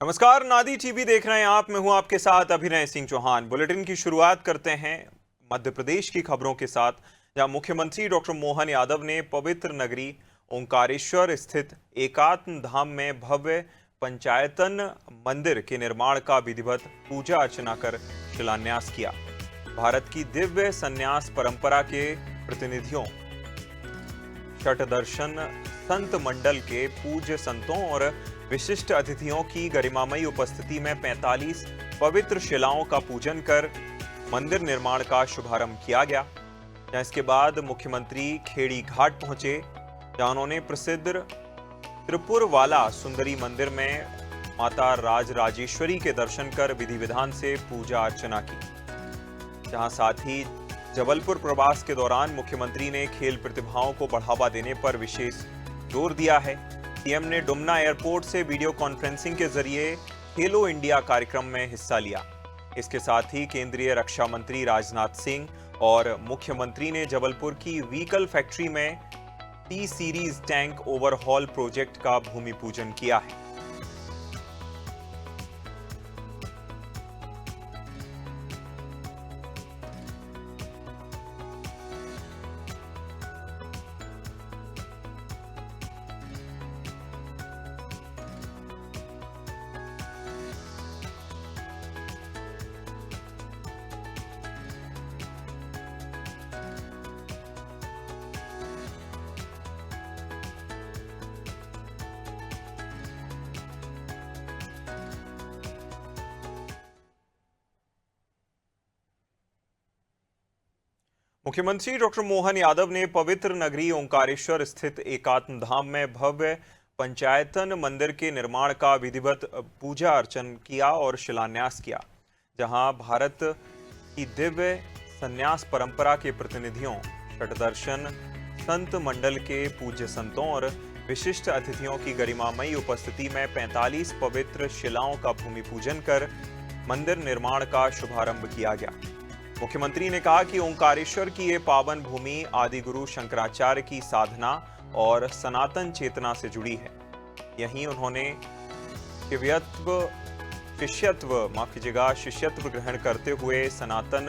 नमस्कार, नादी टीवी देख रहे हैं आप। मैं हूं आपके साथ अभिनय सिंह चौहान। बुलेटिन की शुरुआत करते हैं मध्य प्रदेश की खबरों के साथ, जहां मुख्यमंत्री डॉक्टर मोहन यादव ने पवित्र नगरी ओंकारेश्वर स्थित एकात्म धाम में भव्य पंचायतन मंदिर के निर्माण का विधिवत पूजा अर्चना कर शिलान्यास किया। भारत की दिव्य संन्यास परंपरा के प्रतिनिधियों, छठ दर्शन संत मंडल के पूज्य संतों और विशिष्ट अतिथियों की गरिमामयी उपस्थिति में 45 पवित्र शिलाओं का पूजन कर मंदिर निर्माण का शुभारंभ किया गया। जहां इसके बाद मुख्यमंत्री खेड़ी घाट पहुंचे, जहां उन्होंने प्रसिद्ध त्रिपुरवाला सुंदरी मंदिर में माता राजराजेश्वरी के दर्शन कर विधि विधान से पूजा अर्चना की। जहां साथ ही जबलपुर प्रवास के दौरान मुख्यमंत्री ने खेल प्रतिभाओं को बढ़ावा देने पर विशेष जोर दिया है। सीएम ने डुमना एयरपोर्ट से वीडियो कॉन्फ्रेंसिंग के जरिए खेलो इंडिया कार्यक्रम में हिस्सा लिया। इसके साथ ही केंद्रीय रक्षा मंत्री राजनाथ सिंह और मुख्यमंत्री ने जबलपुर की व्हीकल फैक्ट्री में T series tank overhaul project का भूमि पूजन किया है। मुख्यमंत्री डॉक्टर मोहन यादव ने पवित्र नगरी ओंकारेश्वर स्थित एकात्म धाम में भव्य पंचायतन मंदिर के निर्माण का विधिवत पूजा अर्चन किया और शिलान्यास किया। जहां भारत की दिव्य संन्यास परंपरा के प्रतिनिधियों, छठ दर्शन संत मंडल के पूज्य संतों और विशिष्ट अतिथियों की गरिमामयी उपस्थिति में 45 पवित्र शिलाओं का भूमि पूजन कर मंदिर निर्माण का शुभारंभ किया गया। मुख्यमंत्री ने कहा कि ओंकारेश्वर की ये पावन भूमि आदि गुरु शंकराचार्य की साधना और सनातन चेतना से जुड़ी है। यहीं उन्होंने शिष्यत्व ग्रहण करते हुए सनातन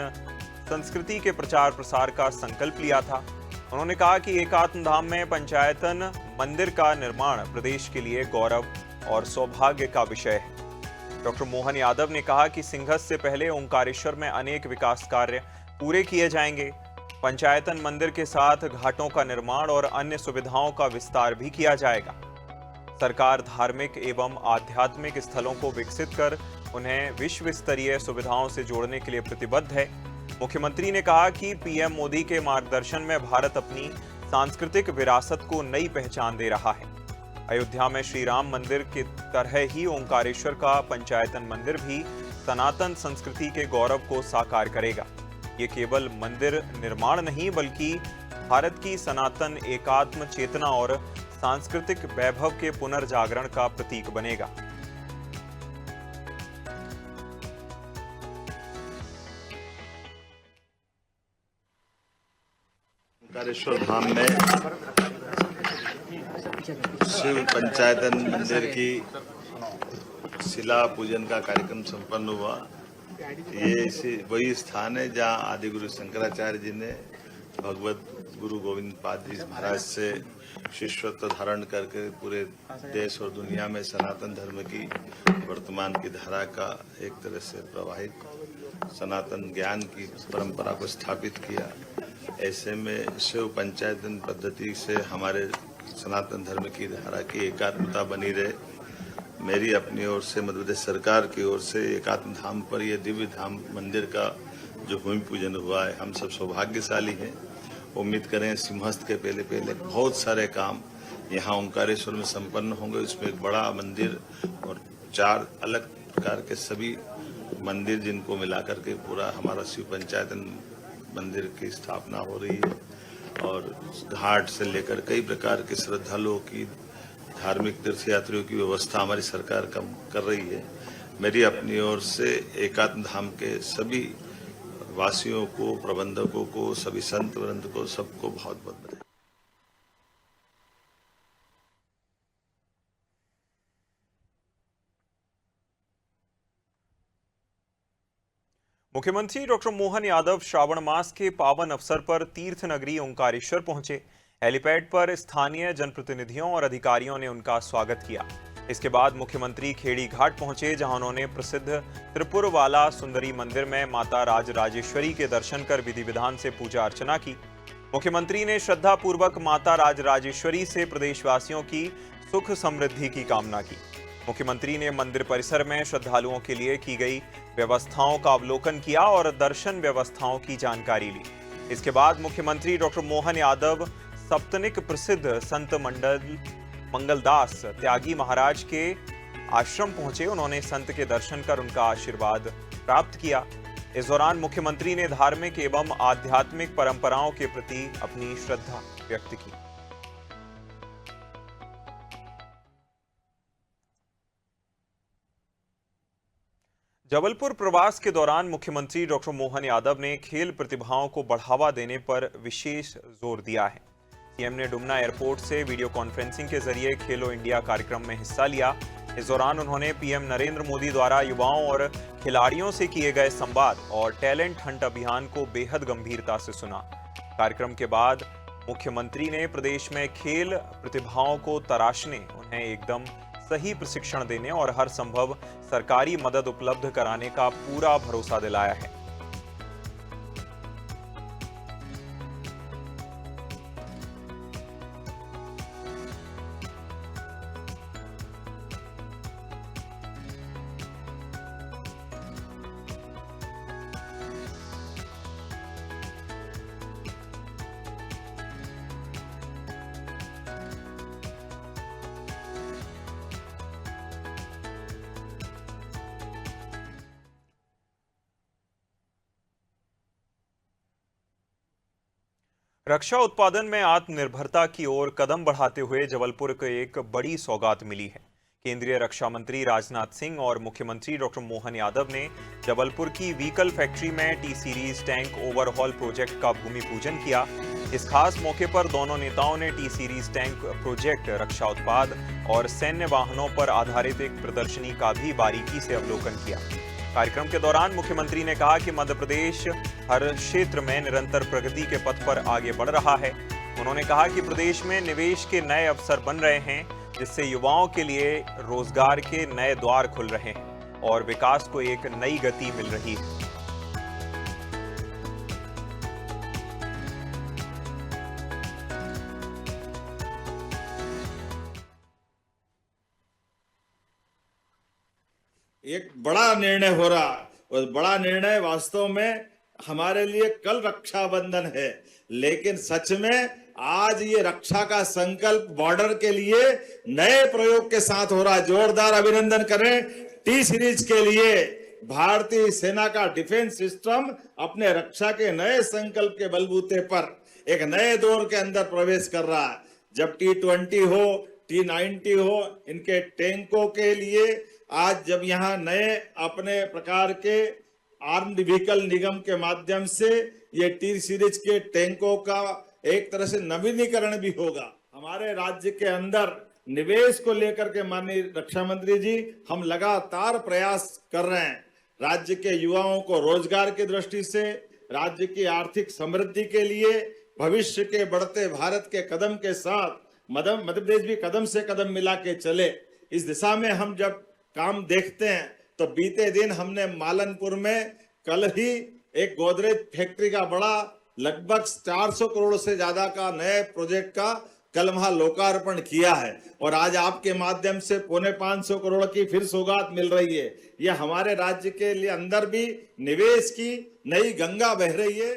संस्कृति के प्रचार प्रसार का संकल्प लिया था। उन्होंने कहा कि एकात्म धाम में पंचायतन मंदिर का निर्माण प्रदेश के लिए गौरव और सौभाग्य का विषय है। डॉक्टर मोहन यादव ने कहा कि सिंघस से पहले ओंकारेश्वर में अनेक विकास कार्य पूरे किए जाएंगे। पंचायतन मंदिर के साथ घाटों का निर्माण और अन्य सुविधाओं का विस्तार भी किया जाएगा। सरकार धार्मिक एवं आध्यात्मिक स्थलों को विकसित कर उन्हें विश्व स्तरीय सुविधाओं से जोड़ने के लिए प्रतिबद्ध है। मुख्यमंत्री ने कहा कि पीएम मोदी के मार्गदर्शन में भारत अपनी सांस्कृतिक विरासत को नई पहचान दे रहा है। अयोध्या में श्री राम मंदिर की तरह ही ओंकारेश्वर का पंचायतन मंदिर भी सनातन संस्कृति के गौरव को साकार करेगा। ये केवल मंदिर निर्माण नहीं, बल्कि भारत की सनातन एकात्म चेतना और सांस्कृतिक वैभव के पुनर्जागरण का प्रतीक बनेगा। ओंकारेश्वर धाम में शिव पंचायतन मंदिर की शिला पूजन का कार्यक्रम संपन्न हुआ। ये वही स्थान है जहाँ आदि गुरु शंकराचार्य जी ने भगवत गुरु गोविंद पाद जी महाराज से शिष्यत्व धारण करके पूरे देश और दुनिया में सनातन धर्म की वर्तमान की धारा का एक तरह से प्रवाहित सनातन ज्ञान की परंपरा को स्थापित किया। ऐसे में शिव पंचायतन पद्धति से हमारे सनातन धर्म की धारा की एकात्मता बनी रहे। मेरी अपनी ओर से मध्य प्रदेश सरकार की ओर से एकात्म धाम पर यह दिव्य धाम मंदिर का जो भूमि पूजन हुआ है, हम सब सौभाग्यशाली हैं। उम्मीद करें सिंहस्थ के पहले बहुत सारे काम यहाँ ओंकारेश्वर में संपन्न होंगे। उसमें एक बड़ा मंदिर और 4 अलग प्रकार के सभी मंदिर जिनको मिलाकर के पूरा हमारा शिव पंचायतन मंदिर की स्थापना हो रही है। और घाट से लेकर कई प्रकार के श्रद्धालुओं की, धार्मिक तीर्थयात्रियों की व्यवस्था हमारी सरकार कर रही है। मेरी अपनी ओर से एकात्म धाम के सभी वासियों को, प्रबंधकों को, सभी संत वृंद को, सबको बहुत बहुत बधाई। मुख्यमंत्री डॉक्टर मोहन यादव श्रावण मास के पावन अवसर पर तीर्थ नगरी ओंकारेश्वर पहुंचे। हेलीपैड पर स्थानीय जनप्रतिनिधियों और अधिकारियों ने उनका स्वागत किया। इसके बाद मुख्यमंत्री खेड़ी घाट पहुंचे, जहां उन्होंने प्रसिद्ध त्रिपुरवाला सुंदरी मंदिर में माता राजराजेश्वरी के दर्शन कर विधि विधान से पूजा अर्चना की। मुख्यमंत्री ने श्रद्धा पूर्वक माता राजराजेश्वरी से प्रदेशवासियों की सुख समृद्धि की कामना की। मुख्यमंत्री ने मंदिर परिसर में श्रद्धालुओं के लिए की गई व्यवस्थाओं का अवलोकन किया और दर्शन व्यवस्थाओं की जानकारी ली। इसके बाद मुख्यमंत्री डॉक्टर मोहन यादव सप्तनिक प्रसिद्ध संत मंगलदास त्यागी महाराज के आश्रम पहुंचे। उन्होंने संत के दर्शन कर उनका आशीर्वाद प्राप्त किया। इस दौरान मुख्यमंत्री ने धार्मिक एवं आध्यात्मिक परंपराओं के प्रति अपनी श्रद्धा व्यक्त की। जबलपुर प्रवास के दौरान मुख्यमंत्री डॉक्टर मोहन यादव ने खेल प्रतिभाओं को बढ़ावा देने पर विशेष जोर दिया है। सीएम ने डुमना एयरपोर्ट से वीडियो कॉन्फ्रेंसिंग के जरिए खेलो इंडिया कार्यक्रम में हिस्सा लिया। इस दौरान उन्होंने पीएम नरेंद्र मोदी द्वारा युवाओं और खिलाड़ियों से किए गए संवाद और टैलेंट हंट अभियान को बेहद गंभीरता से सुना। कार्यक्रम के बाद मुख्यमंत्री ने प्रदेश में खेल प्रतिभाओं को तराशने, उन्हें एकदम सही प्रशिक्षण देने और हर संभव सरकारी मदद उपलब्ध कराने का पूरा भरोसा दिलाया है। रक्षा उत्पादन में आत्मनिर्भरता की ओर कदम बढ़ाते हुए जबलपुर को एक बड़ी सौगात मिली है। केंद्रीय रक्षा मंत्री राजनाथ सिंह और मुख्यमंत्री डॉक्टर मोहन यादव ने जबलपुर की व्हीकल फैक्ट्री में T series tank overhaul project का भूमि पूजन किया। इस खास मौके पर दोनों नेताओं ने टी सीरीज टैंक प्रोजेक्ट, रक्षा उत्पाद और सैन्य वाहनों पर आधारित एक प्रदर्शनी का भी बारीकी से अवलोकन किया। कार्यक्रम के दौरान मुख्यमंत्री ने कहा कि मध्य प्रदेश हर क्षेत्र में निरंतर प्रगति के पथ पर आगे बढ़ रहा है। उन्होंने कहा कि प्रदेश में निवेश के नए अवसर बन रहे हैं, जिससे युवाओं के लिए रोजगार के नए द्वार खुल रहे हैं और विकास को एक नई गति मिल रही है। एक बड़ा निर्णय हो रहा, और बड़ा निर्णय वास्तव में हमारे लिए कल रक्षाबंधन है, लेकिन सच में आज ये रक्षा का संकल्प बॉर्डर के लिए नए प्रयोग के साथ हो रहा। जोरदार अभिनंदन करें टी सीरीज के लिए। भारतीय सेना का डिफेंस सिस्टम अपने रक्षा के नए संकल्प के बलबूते पर एक नए दौर के अंदर प्रवेश कर रहा है। जब T-20 हो, T-90 हो, इनके टैंकों के लिए आज जब यहाँ नए अपने प्रकार के आर्म्ड व्हीकल निगम के माध्यम से ये टी सीरीज के टैंकों का एक तरह से नवीनीकरण भी होगा। हमारे राज्य के अंदर निवेश को लेकर के माननीय रक्षा मंत्री जी हम लगातार प्रयास कर रहे हैं। राज्य के युवाओं को रोजगार की दृष्टि से, राज्य की आर्थिक समृद्धि के लिए, भविष्य के बढ़ते भारत के कदम के साथ मध्य प्रदेश भी कदम से कदम मिला के चले। इस दिशा में हम जब काम देखते हैं तो बीते दिन हमने मालनपुर में कल ही एक गोदरेज फैक्ट्री का बड़ा लगभग 400 करोड़ से ज्यादा का नए प्रोजेक्ट का कल वहां लोकार्पण किया है, और आज आपके माध्यम से 450 करोड़ की फिर सौगात मिल रही है। यह हमारे राज्य के लिए अंदर भी निवेश की नई गंगा बह रही है।